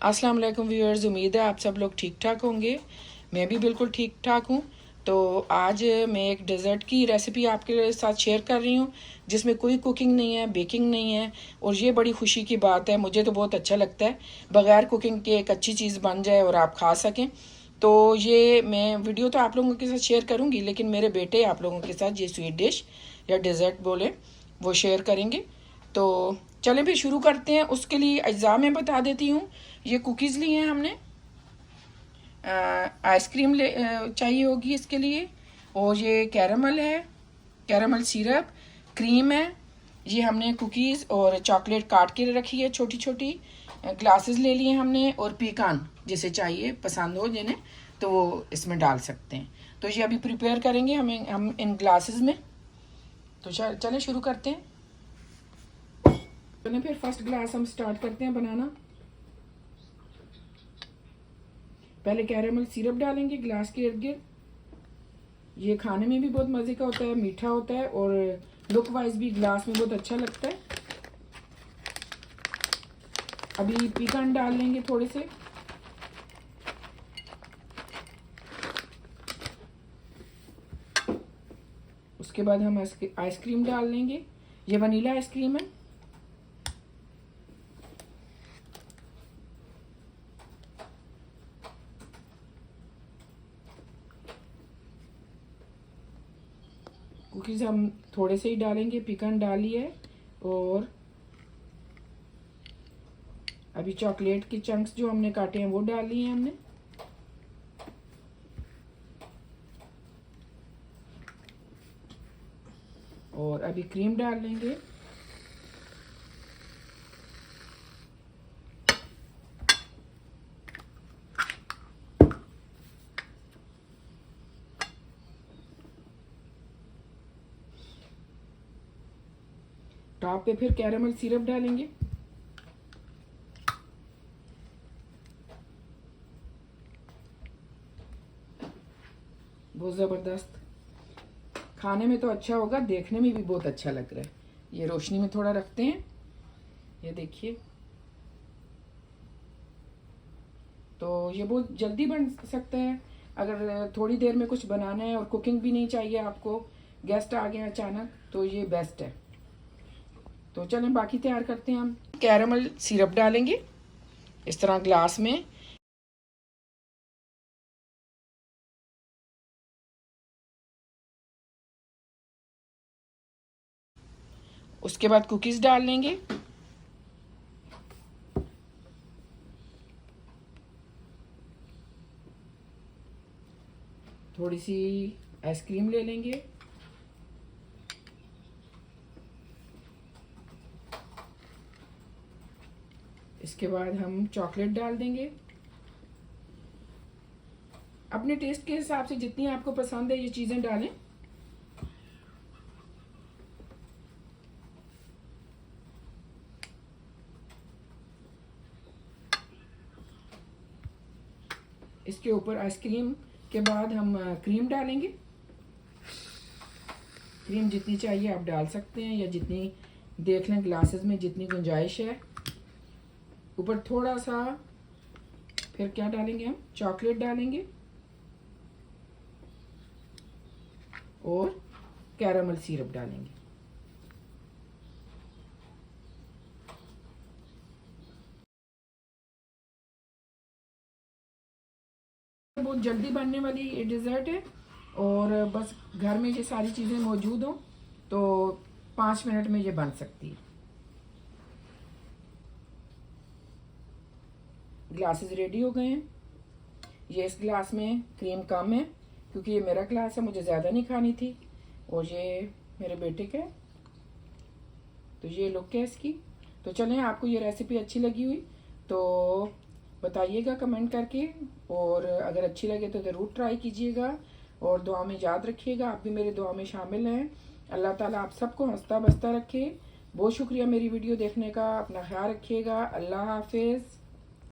अस्सलाम वालेकुम व्यूअर्स, उम्मीद है आप सब लोग ठीक ठाक होंगे। मैं भी बिल्कुल ठीक ठाक हूँ। तो आज मैं एक डेज़र्ट की रेसिपी आपके साथ शेयर कर रही हूँ जिसमें कोई कुकिंग नहीं है, बेकिंग नहीं है। और ये बड़ी खुशी की बात है, मुझे तो बहुत अच्छा लगता है बग़ैर कुकिंग के एक अच्छी चीज़ बन जाए और आप खा सकें। तो ये मैं वीडियो तो आप लोगों के साथ शेयर करूँगी, लेकिन मेरे बेटे आप लोगों के साथ ये स्वीट डिश या डेज़र्ट बोले वो शेयर करेंगे। तो चलें फिर शुरू करते हैं। उसके लिए अज्जा मैं बता देती हूँ। ये कुकीज़ लिए हैं हमने, आइसक्रीम ले चाहिए होगी इसके लिए, और ये कैरामल है, कैरामल सिरप, क्रीम है। ये हमने कुकीज़ और चॉकलेट काट के रखी है छोटी छोटी। ग्लासेस ले लिए हमने, और पीकान जिसे चाहिए पसंद हो जिन्हें तो वो इसमें डाल सकते हैं। तो ये अभी प्रिपेयर करेंगे हम इन ग्लासेस में। तो चलें शुरू करते हैं। चलें फिर फर्स्ट ग्लास हम स्टार्ट करते हैं बनाना। पहले कैरेमल सिरप डालेंगे ग्लास के इर्द गिर्द। ये खाने में भी बहुत मज़े का होता है, मीठा होता है, और लुक वाइज भी ग्लास में बहुत अच्छा लगता है। अभी पीकन डाल लेंगे थोड़े से। उसके बाद हम आइसक्रीम डाल लेंगे। ये वनीला आइसक्रीम है। कुकीज़ हम थोड़े से ही डालेंगे, पीकन डाली है। और अभी चॉकलेट के चंक्स जो हमने काटे हैं वो डाल लिए हैं हमने। और अभी क्रीम डाल लेंगे। टॉप पे फिर कैरेमल सिरप डालेंगे। बहुत ज़बरदस्त, खाने में तो अच्छा होगा, देखने में भी बहुत अच्छा लग रहा है। ये रोशनी में थोड़ा रखते हैं, ये देखिए। तो ये बहुत जल्दी बन सकता है अगर थोड़ी देर में कुछ बनाना है और कुकिंग भी नहीं चाहिए आपको, गेस्ट आ गए अचानक, तो ये बेस्ट है। तो चलें बाकी तैयार करते हैं। हम कैरेमल सिरप डालेंगे इस तरह ग्लास में। उसके बाद कुकीज़ डाल लेंगे। थोड़ी सी आइसक्रीम ले लेंगे। इसके बाद हम चॉकलेट डाल देंगे। अपने टेस्ट के हिसाब से जितनी आपको पसंद है ये चीज़ें डालें। इसके ऊपर आइसक्रीम के बाद हम क्रीम डालेंगे। क्रीम जितनी चाहिए आप डाल सकते हैं, या जितनी देख लें ग्लासेस में जितनी गुंजाइश है। ऊपर थोड़ा सा फिर क्या डालेंगे, हम चॉकलेट डालेंगे और कैरामल सिरप डालेंगे। बहुत जल्दी बनने वाली ये डिज़र्ट है, और बस घर में ये सारी चीज़ें मौजूद हों तो 5 मिनट में ये बन सकती है। ग्लासेस रेडी हो गए हैं। ये इस ग्लास में क्रीम कम है क्योंकि ये मेरा ग्लास है, मुझे ज़्यादा नहीं खानी थी, और ये मेरे बेटे का। तो ये लुक है इसकी। तो चलें, आपको ये रेसिपी अच्छी लगी हुई तो बताइएगा कमेंट करके, और अगर अच्छी लगे तो ज़रूर ट्राई कीजिएगा, और दुआ में याद रखिएगा। आप भी मेरे दुआ में शामिल हैं। अल्लाह ताला आप सबको हंसता बसता रखे। बहुत शुक्रिया मेरी वीडियो देखने का। अपना ख्याल रखिएगा। अल्लाह हाफिज़।